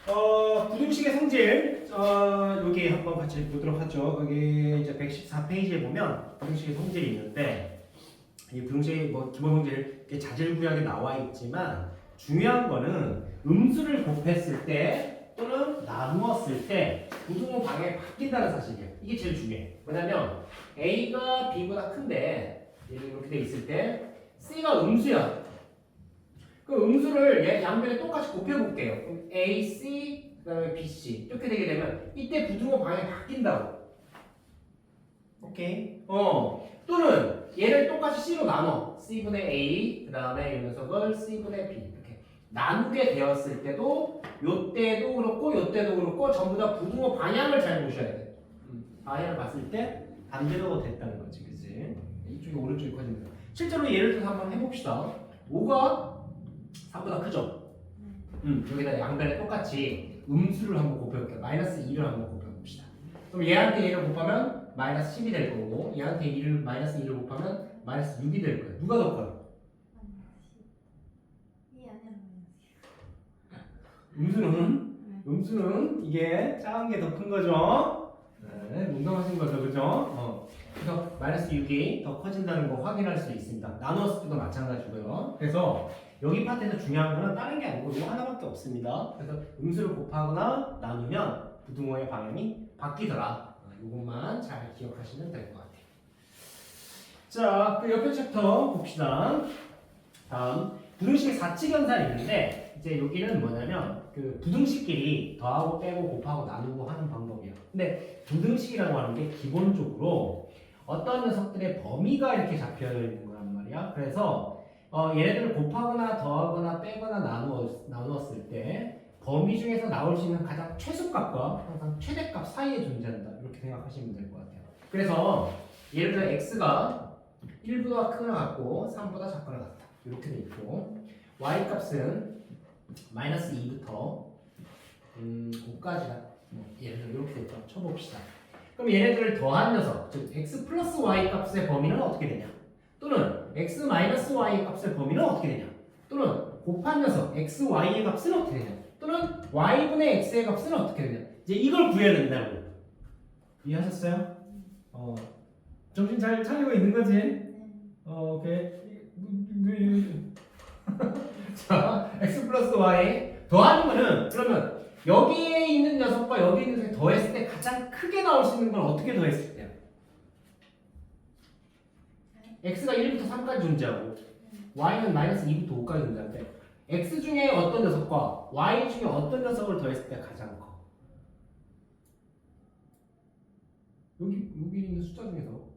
부등식의 성질, 여기 한번 같이 보도록 하죠. 여기 이제 114페이지에 보면 부등식의 성질이 있는데, 이 부등식의 뭐 기본 성질 이렇게 자질구레하게 나와 있지만, 중요한 거는 음수를 곱했을 때 또는 나누었을 때 부등호 방향이 바뀐다는 사실이에요. 이게 제일 중요해. 왜냐면 A가 B보다 큰데, 얘는 이렇게 돼 있을 때 C가 음수야. 그 음수를 얘 양변에 똑같이 곱해볼게요. 그럼 A, C, 그 다음에 B, C 이렇게 되게 되면 이때 부등호 방향이 바뀐다고. 오케이? 또는 얘를 똑같이 C로 나눠. C분의 A, 그 다음에 이 녀석을 C분의 B 이렇게 나누게 되었을 때도 요때도 그렇고 요때도 그렇고 전부 다 부등호 방향을 잘 보셔야 돼. 방향을 봤을 때 반대로 됐다는 거지, 그치? 이쪽이 오른쪽이 커집니다. 실제로 예를 들어서 한번 해봅시다. 5가 3보다 크죠? 여기다 양변에 똑같이 음수를 한번 곱해볼게요. 마이너스 2를 한번 곱해봅시다. 그럼 얘한테 얘를 곱하면 마이너스 10이 될 거고, 얘한테 마이너스 2를 곱하면 마이너스 6이 될 거예요. 누가 더 커요? 음수는 이게 작은 게 더 큰 거죠? 네, 농담하신 거죠, 그죠? 그래서 마이너스 6이 더 커진다는 거 확인할 수 있습니다. 나누었을 때도 마찬가지고요. 그래서 여기 파트에서 중요한 거는 다른 게 아니고 이거 하나밖에 없습니다. 그래서 음수를 곱하거나 나누면 부등호의 방향이 바뀌더라. 이것만 잘 기억하시면 될 것 같아요. 자, 그 옆에 챕터 봅시다. 다음 부등식의 사칙연산이 있는데 이제 여기는 뭐냐면 그 부등식끼리 더하고 빼고 곱하고 나누고 하는 방법이야. 근데 부등식이라고 하는 게 기본적으로 어떤 녀석들의 범위가 이렇게 잡혀 있는 거란 말이야. 그래서 얘네들을 곱하거나 더하거나 빼거나 나누었을 때 범위 중에서 나올 수 있는 가장 최소값과 항상 최대값 사이에 존재한다. 이렇게 생각하시면 될 것 같아요. 그래서 예를 들어 x가 1보다 크거나 같고 3보다 작거나 같다. 이렇게 돼 있고 y 값은 마이너스 2부터 5까지가 예를 들어 이렇게 됐죠. 쳐봅시다. 그럼 얘네들을 더한 녀석, 즉 x 플러스 y 값의 범위는 어떻게 되냐? 또는 x 마이너스 y 값의 범위는 어떻게 되냐? 또는 곱한 녀석 x, y의 값은 어떻게 되냐? 또는 y분의 x의 값은 어떻게 되냐? 이제 이걸 구해야 된다고. 이해하셨어요? 정신 잘 차리고 있는 거지? 오케이. 자, x 플러스 y 더하는 거는 그러면 여기에 있는 녀석과 여기 있는 녀석이 더했을 때 가장 크게 나올 수 있는 건 어떻게 더했을 때요? x가 1부터 3까지 존재하고 y는 마이너스 2부터 5까지 존재하는데 x 중에 어떤 녀석과 y 중에 어떤 녀석을 더했을 때 가장 커? 여기 있는 숫자 중에서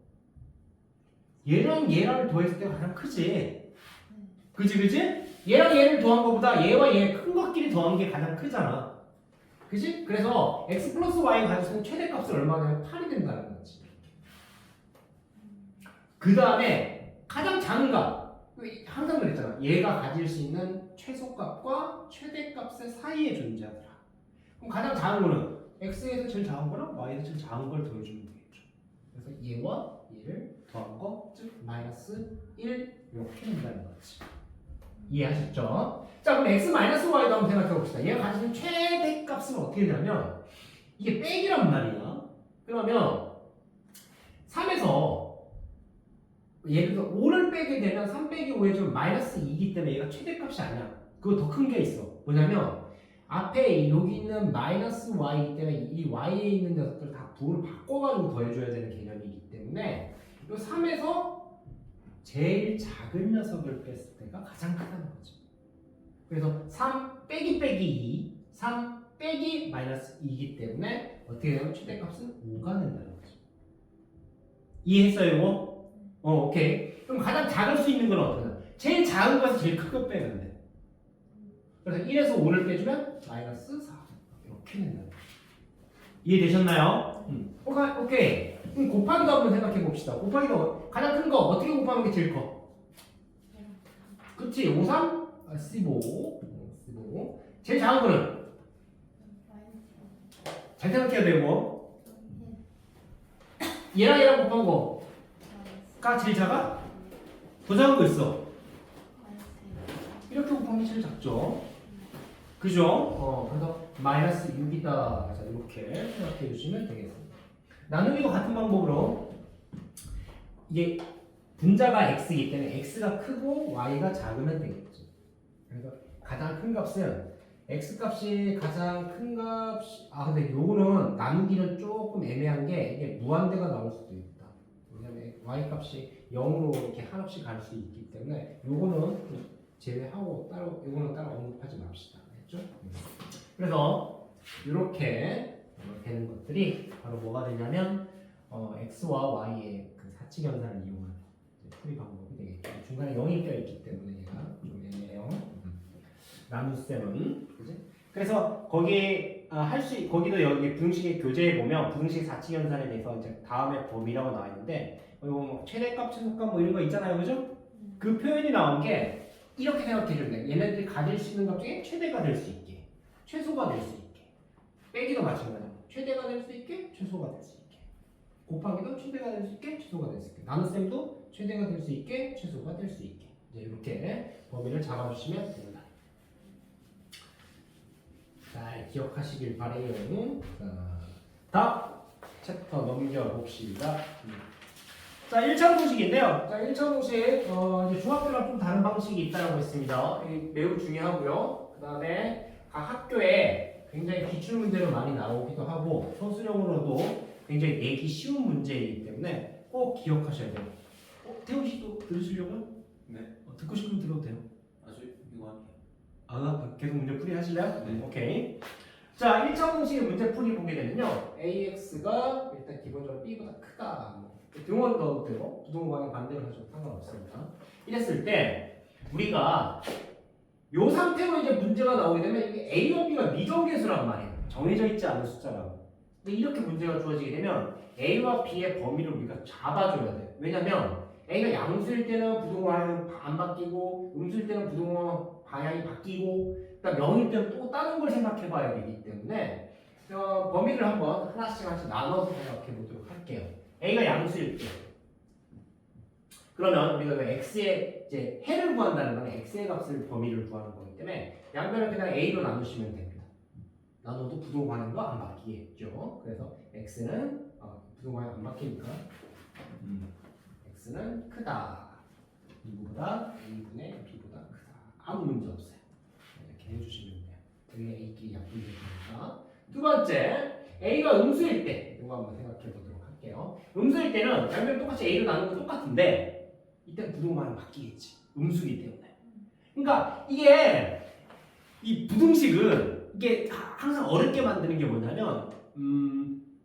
얘랑 얘를 더했을 때가 가장 크지. 그지? 얘랑 얘를 더한 것보다 얘와 얘 큰 것끼리 더한 게 가장 크잖아. 그지? 그래서 x 플러스 y가 가질 수 있는 최대값은 얼마냐면 8이 된다는 거지. 그 다음에 가장 작은 값, 항상 그랬잖아. 얘가 가질 수 있는 최소값과 최대값의 사이에 존재하더라. 그럼 가장 작은 거는 x에서 제일 작은 거랑 y에서 제일 작은 걸 더해주면 되겠죠. 그래서 얘와 얘를 더한 거, 즉 마이너스 1 이렇게 된다는 거지. 이해하셨죠? 자, 그럼 x 마이너스 y도 한번 생각해 봅시다. 얘가 가지는 최대값은 어떻게 되냐면 이게 빼기란 말이야. 그러면 3에서 예를 들어 5를 빼게 되면 3 빼기 5에 지금 마이너스 2이기 때문에 얘가 최대값이 아니야. 그거 더 큰 게 있어. 뭐냐면 앞에 여기 있는 마이너스 y이기 때문에 이 y에 있는 녀석들 다 부호를 바꿔가지고 더해줘야 되는 개념이기 때문에 이 3에서 제일 작은 녀석을 뺐을 때가 가장 크다는 거죠. 그래서 3 빼기 2, 3 빼기 마이너스 2이기 때문에 어떻게 되면 최대값은 5가 된다는 거죠. 이해했어요, 이거? 오케이. 그럼 가장 작을 수 있는 건 어떠냐? 제일 작은 것에서 제일 큰 거 빼면 돼. 그래서 1에서 5를 빼주면 마이너스 4. 이렇게 된다. 이해되셨나요? 오케이. 그럼 곱하기도 한번 생각해 봅시다. 곱하기도 가장 큰 거 어떻게 곱하는 게 제일 커? 그치? 5, 3? 15. 제일 작은 거는? 잘 생각해야 되고. 얘랑 곱한 거가 제일 작아? 더 작은 거 있어. 이렇게 곱하면 제일 작죠. 그죠? 그래서 마이너스 6이다. 자, 이렇게 생각해 주시면 되겠습니다. 나누기도 같은 방법으로 이게 분자가 x이기 때문에 x가 크고 y가 작으면 되겠죠. 그래서 가장 큰 값은 x 값이 가장 큰 값이 근데 요거는 나누기는 조금 애매한 게 이게 무한대가 나올 수도 있다. 왜냐면 y 값이 0으로 이렇게 한없이 갈 수 있기 때문에 요거는 좀 제외하고 따로 요거는 따로 언급하지 맙시다. 알겠죠? 그래서 이렇게 되는 것들이 바로 뭐가 되냐면 x와 y의 그 사칙연산을 이용한 풀이 방법이 되겠죠. 중간에 0이 껴있기 때문에 얘가 좀 애매해요. 나눗셈은 그지? 그래서 거기에 거기도 여기 부등식의 교재에 보면 부등식 사칙연산에 대해서 이제 다음에 범위라고 나와 있는데 뭐 최대값, 최소값 뭐 이런 거 있잖아요, 그죠? 그 표현이 나온 게 이렇게 생각해 주면 돼. 얘네들이 가질 수 있는 것 중에 최대가 될 수 있게, 최소가 될 수 있게, 빼기도 마찬가지고 최대가 될 수 있게, 최소가 될 수 있게, 곱하기도 최대가 될 수 있게, 최소가 될 수 있게, 나눗셈도 최대가 될 수 있게, 최소가 될 수 있게. 이제 이렇게 범위를 잡아주시면 됩니다. 잘 기억하시길 바래요. 다음 챕터 넘겨봅시다. 자, 1차 공식인데요. 자, 1차 공식 이제 중학교랑 좀 다른 방식이 있다고 했습니다. 매우 중요하고요. 그 다음에 각 학교에 굉장히 기출 문제로 많이 나오기도 하고 소수령으로도 굉장히 내기 쉬운 문제이기 때문에 꼭 기억하셔야 돼요. 태훈 씨도 들으시려고요? 네. 듣고 싶으면 들어도 돼요. 저 이거 할게요. 계속 문제 풀이 하실래요? 네. 오케이. 자, 1차 공식의 문제 풀이 보게 되면요. AX가 일단 기본적으로 B보다 크다. 등원 넣어도 되고 부등호방의 반대로 하셔도 상관없습니다. 이랬을 때 우리가 요 상태로 이제 문제가 나오게 되면 이게 A와 B가 미정계수란 말이에요. 정해져 있지 않은 숫자라고. 근데 이렇게 문제가 주어지게 되면 A와 B의 범위를 우리가 잡아줘야 돼요. 왜냐면 A가 양수일 때는 부등호방향이 안 바뀌고 음수일 때는 부등호 방향이 바뀌고 그다음 0일 때는 또 다른 걸 생각해 봐야 되기 때문에 범위를 한번 하나씩 나눠서 생각해 보도록 할게요. A가 양수일 때 그러면 우리가 그 x의 이제 해를 구한다는 건 x의 값을 범위를 구하는 거기 때문에 양변을 그냥 a로 나누시면 됩니다. 나눠도 부등호 방향도 안 바뀌겠죠. 그래서 x는 부등호 방향 안 바뀌니까 x는 크다. 2보다 a분의 b보다 크다. 아무 문제 없어요. 이렇게 해주시면 돼요. 여기 a끼리 약분이 되니까. 두 번째 a가 음수일 때 이거 한번 생각해 보도록 할게요. 음수일 때는 양변 똑같이 a로 나누는 거 똑같은데 이때는 부등호방향 바뀌겠지. 음수기 때문에. 그러니까 이게 이 부등식은 이게 항상 어렵게 만드는 게 뭐냐면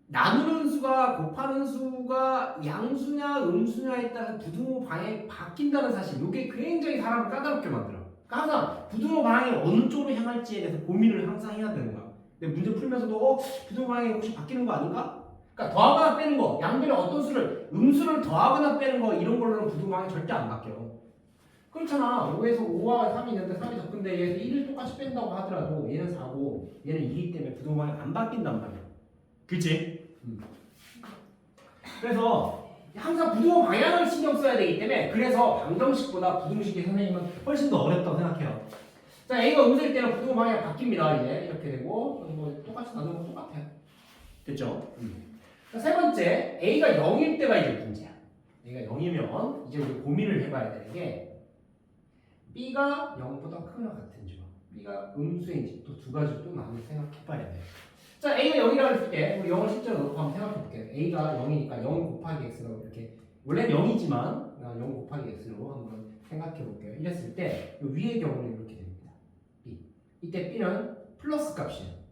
나누는 수가 곱하는 수가 양수냐 음수냐에 따라서 부등호 방향이 바뀐다는 사실 이게 굉장히 사람을 까다롭게 만들어. 그러니까 항상 부등호 방향이 어느 쪽으로 향할지에 대해서 고민을 항상 해야 되는 거야. 근데 문제 풀면서도 부등호 방향이 혹시 바뀌는 거 아닌가? 그러니까 더하거나 빼는 거, 양변에 어떤 수를 음수를 더하거나 빼는 거 이런 걸로는 부등호 방향이 절대 안 바뀌어. 그렇잖아. 5에서 5와 3이 있는데 3이 더 큰데 얘에서 1을 똑같이 뺀다고 하더라도 얘는 4고 얘는 2이기 때문에 부등호 방향이 안 바뀐단 말이야. 그치? 그래서 항상 부등호 방향을 신경 써야 되기 때문에 그래서 방정식보다 부등식의 선생님은 훨씬 더 어렵다고 생각해요. 자, A가 음수일 때는 부등호 방향이 바뀝니다. 이제 이렇게 되고 뭐 똑같이 나누는 건 똑같아요. 됐죠? 세 번째, A가 0일 때가 이제 문제야. A가 0이면 이제 우리 고민을 해봐야 되는 게 B가 0보다 크거나 같은지 B가 음수인지 또 두 가지 또 나눠 생각해봐야 돼요. 자, A가 0이라고 했을 때 우리 0을 실제로 넣고 한번 생각해볼게요. A가 0이니까 0 곱하기 X로 이렇게 원래 0이지만 0 곱하기 X로 한번 생각해볼게요. 이랬을 때 위의 경우는 이렇게 됩니다. B. 이때 B는 플러스 값이에요.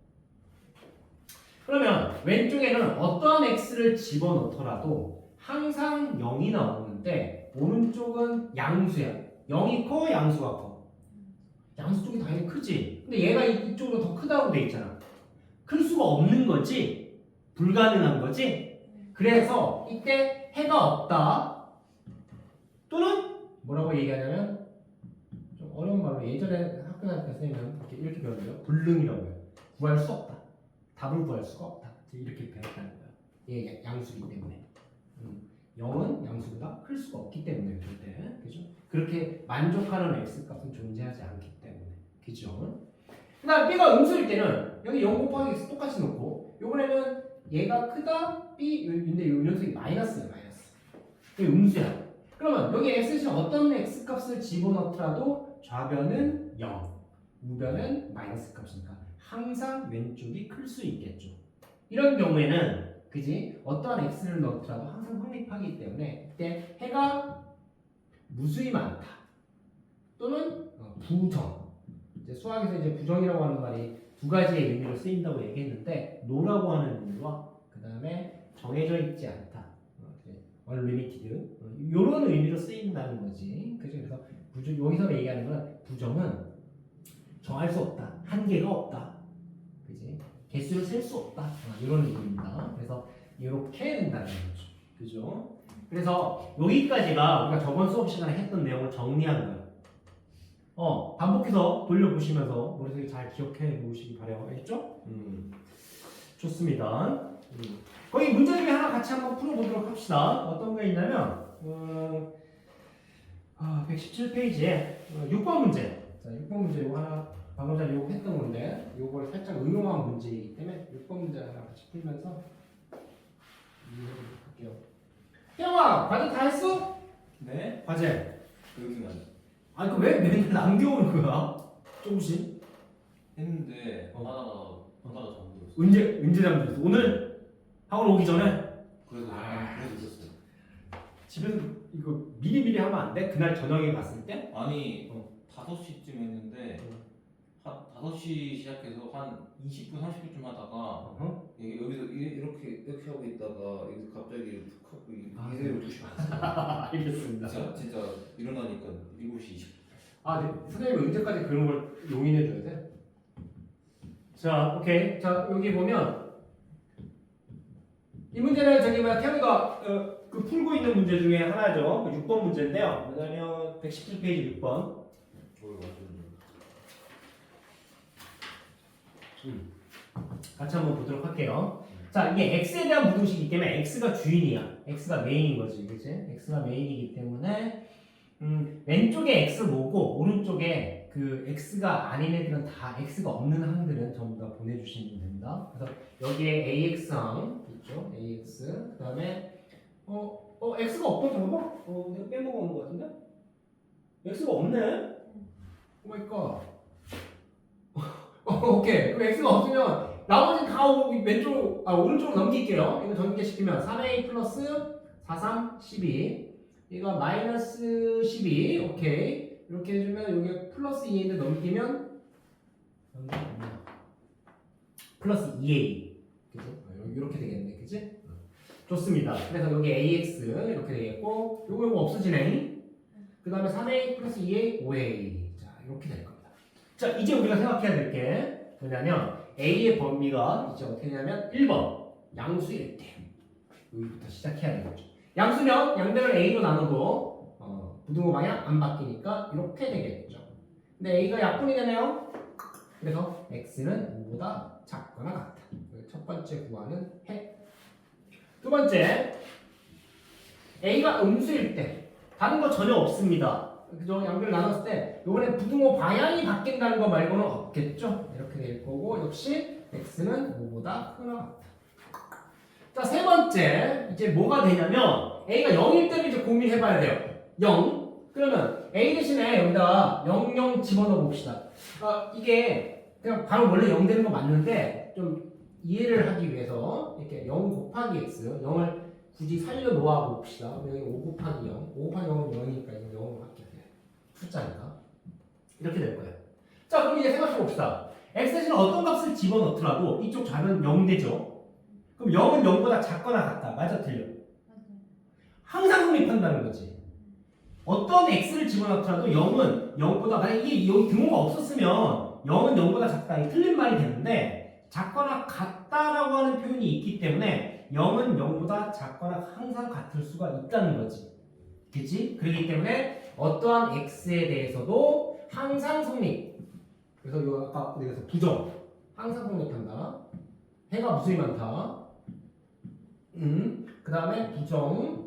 그러면 왼쪽에는 어떠한 x를 집어넣더라도 항상 0이 나오는데 오른쪽은 양수야. 0이 커 양수가 커? 양수 쪽이 당연히 크지. 근데 얘가 이쪽으로 더 크다고 돼 있잖아. 클 수가 없는 거지? 불가능한 거지? 그래서 이때 해가 없다. 또는 뭐라고 얘기하냐면 좀 어려운 말로 예전에 학교 다닐 때 선생님은 이렇게 배웠는데요. 불능이라고 해요. 구할 수 없다. 답을 구할 수가 없다. 이렇게 배웠다는 거예요. 얘 양수이기 때문에. 0은 양수보다 클 수가 없기 때문에 절대. 그죠? 그렇게 만족하는 x 값은 존재하지 않기 때문에. 그죠? 그다음 B가 음수일 때는 여기 0 곱하기 X 똑같이 놓고 요번에는 얘가 크다 B 근데 요 녀석이 마이너스야 마이너스. 이게 음수야. 그러면 여기 X신 어떤 X 값을 집어넣더라도 좌변은 0, 우변은 마이너스 값이니까 항상 왼쪽이 클 수 있겠죠. 이런 경우에는 그지 어떠한 X를 넣더라도 항상 확립하기 때문에 그때 해가 무수히 많다 또는 부정. 이제 수학에서 이제 부정이라고 하는 말이 두 가지의 의미로 쓰인다고 얘기했는데 no라고 하는 의미와 그 다음에 정해져 있지 않다, unlimited 이런 의미로 쓰인다는 거지. 그죠? 그래서 부정, 여기서 얘기하는 건 부정은 정할 수 없다, 한계가 없다, 그지? 개수를 셀 수 없다 이런 의미입니다. 그래서 이렇게 된다는 거죠. 그죠? 그래서 여기까지가 우리가 저번 수업 시간에 했던 내용을 정리한 거예요. 반복해서 돌려보시면서 머릿속에 잘 기억해 놓으시기 바라요. 알겠죠? 좋습니다. 거기 문제 중에 하나 같이 한번 풀어보도록 합시다. 어떤 게 있냐면 117페이지에 6번 문제. 자, 6번 문제 이거 하나 방금 전에 이거 했던 건데 이걸 살짝 응용한 문제이기 때문에 6번 문제 하나 같이 풀면서 이해해보도록 할게요. 태영아, 과제 다 했어? 네? 과제. 여기만 아니 그 왜 맨날 남겨오는 거야? 조금씩. 했는데 하다가 잠들었어. 언제 잠들었어? 오늘 학원 오기 전에? 그래서 있었어요. 집에서 이거 미리미리 하면 안 돼? 그날 저녁에 갔을 때? 아니 5시쯤 했는데 5시 시작해서 한 20분 30분쯤 하다가 여기서 이렇게 하고 있다가 여기서 갑자기 툭 하고 이대로 2시 반했어요. 알겠습니다. 진짜 일어나니까 7시 20분. 네. 선생님이 언제까지 그런 걸 용인해 줘야 돼? 자, 오케이. 자, 여기 보면 이 문제는 태우가 그 풀고 있는 문제 중에 하나죠. 6번 문제인데요. 뭐냐면 117페이지 6번. 같이 한번 보도록 할게요. 자, 이게 x에 대한 부등식이기 때문에 x가 주인이야. x가 메인인 거지, 그치? x가 메인이기 때문에 왼쪽에 x 모고 오른쪽에 그 x가 아닌 애들은 다 x가 없는 항들은 전부 다 보내주시면 됩니다. 그래서 여기에 ax항 있죠, ax. 그 다음에 x가 없던 잠깐만. 내가 빼먹은 것 같은데? x가 없네. 오 마이 갓. 오케이. 그럼 x가 없으면 나머지 다 오른쪽으로 넘길게요. 이거 전개시키면 3a 플러스 4, 3, 12. 이거 마이너스 12. 오케이. 이렇게 해주면 여기 플러스 2인데 넘기면 플러스 2a. 그죠? 이렇게 되겠네. 그지? 좋습니다. 그래서 여기 ax 이렇게 되겠고 요거 없어지네. 그 다음에 3a 플러스 2a 5a. 자, 이렇게 될 겁니다. 자, 이제 우리가 생각해야 될 게 뭐냐면 A의 범위가 이제 어떻게 되냐면 1번 양수일 때 여기부터 시작해야 되겠죠. 양수면 양변을 A로 나누고 부등호 방향 안 바뀌니까 이렇게 되겠죠. 근데 A가 약분이 되네요. 그래서 X는 5보다 작거나 같다. 첫 번째 구하는 해. 두 번째 A가 음수일 때 다른 거 전혀 없습니다. 그죠? 양변을 나눴을 때 이번에 부등호 방향이 바뀐다는 거 말고는 없겠죠? 이렇게 될 거고 역시 x는 5보다 크거나 같다. 자, 세 번째 이제 뭐가 되냐면 a가 0일 때를 이제 고민해봐야 돼요. 0 그러면 a 대신에 여기다가 0, 0 집어넣어 봅시다. 이게 그냥 바로 원래 0 되는 거 맞는데 좀 이해를 하기 위해서 이렇게 0 곱하기 x 0을 굳이 살려 놓아 봅시다. 여기 5 곱하기 0 5 곱하기 0은 0이니까 이거 0으로 바뀌어야 돼. 숫자니까 이렇게 될 거예요. 자, 그럼 이제 생각해 봅시다. x 대신 어떤 값을 집어넣더라도 이쪽 좌변 0 되죠. 그럼 0은 0보다 작거나 같다. 맞아, 틀려? 항상 성립한다는 거지. 어떤 x를 집어넣더라도 0은 0보다 만약 이게 여기 등호가 없었으면 0은 0보다 작다. 이 틀린 말이 되는데 작거나 같다라고 하는 표현이 있기 때문에 0은 0보다 작거나 항상 같을 수가 있다는 거지. 그치? 그렇기 때문에 어떠한 x에 대해서도 항상 성립. 그래서 이거 아까 그래서 부정. 항상 성립한다. 해가 무수히 많다. 그 다음에 부정.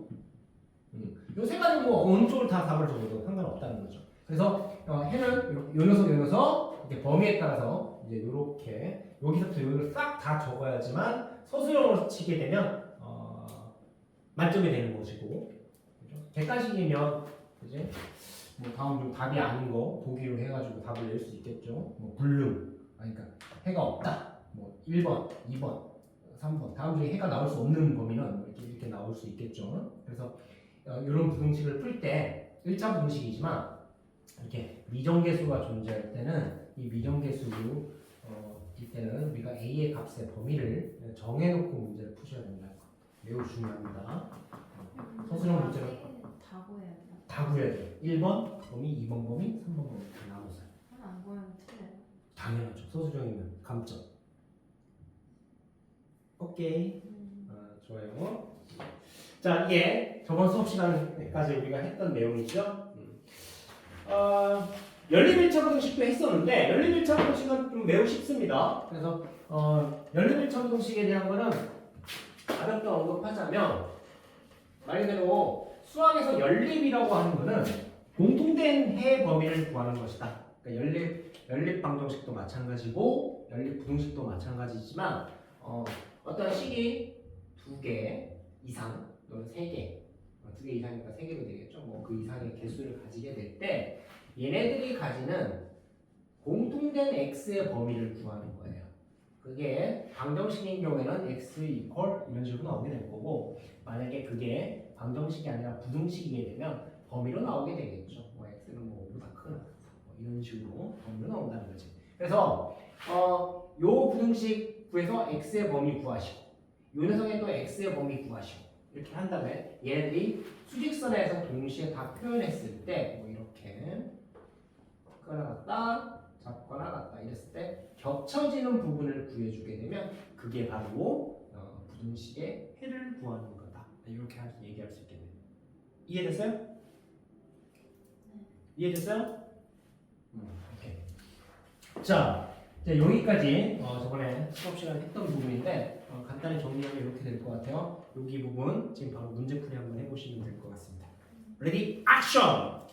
요 세 가지 뭐 어느 쪽을 다 답을 적어도 상관없다는 거죠. 그래서 해는 요 녀석 이렇게 범위에 따라서 이제 이렇게 여기서부터 여기를 싹 다 적어야지만 서술형으로 치게 되면 만점이 되는 것이고, 그죠? 객관식이면 이제 뭐 다음 중 답이 아닌 거 보기로 해가지고 답을 낼 수 있겠죠. 뭐 불능, 그러니까 해가 없다. 뭐 1번, 2번, 3번 다음 중에 해가 나올 수 없는 범위는 이렇게 나올 수 있겠죠. 그래서 이런 부등식을 풀 때 1차 부등식이지만 이렇게 미정계수가 존재할 때는 이 미정계수 이때는 우리가 a의 값의 범위를 정해놓고 문제를 푸셔야 된다. 매우 중요합니다. 서술형 문제는 다 구해야 돼요. 다 구해야 돼요. 1번 범위, 2번 범위, 3번 범위 다 나눠서. 하나 안 구하면 틀려요. 당연하죠. 서술형이면 감점. 오케이. 좋아요. 자, 이게 저번 수업 시간까지 우리가 했던 내용이죠. 연립 1차 부등식도 했었는데 연립 1차 부등식은 좀 매우 쉽습니다. 그래서 연립 1차 부등식에 대한 거는 가볍게 언급하자면 말 그대로 수학에서 연립이라고 하는 거는 공통된 해 범위를 구하는 것이다. 그러니까 연립 방정식도 마찬가지고 연립 부등식도 마찬가지지만 어떤 식이 2개 이상 또는 3개 2개 이상이니까 3개도 되겠죠. 뭐 그 이상의 개수를 가지게 될 때 얘네들이 가지는 공통된 x의 범위를 구하는 거예요. 그게 방정식인 경우에는 x 이퀄 이런 식으로 나오게 될 거고, 만약에 그게 방정식이 아니라 부등식이게 되면 범위로 나오게 되겠죠. 뭐 x는 뭐 5보다 크거나 뭐 이런 식으로 범위로 나온다는 거지. 그래서 요 부등식 구해서 x의 범위 구하시고 요 녀석의 또 x의 범위 구하시고 이렇게 한 다음에 얘네들이 수직선에서 동시에 다 표현했을 때 뭐 이렇게 거나 같다 작거나 같다 이랬을 때 겹쳐지는 부분을 구해주게 되면 그게 바로 부등식의 해를 구하는 거다. 이렇게 얘기할 수 있겠네요. 이해됐어요? 네. 이해됐어요? 오케이. 자, 이제 여기까지 저번에 수업 시간에 했던 부분인데 간단히 정리하면 이렇게 될 것 같아요. 여기 부분 지금 바로 문제풀이 한번 해보시면 될 것 같습니다. 레디 액션!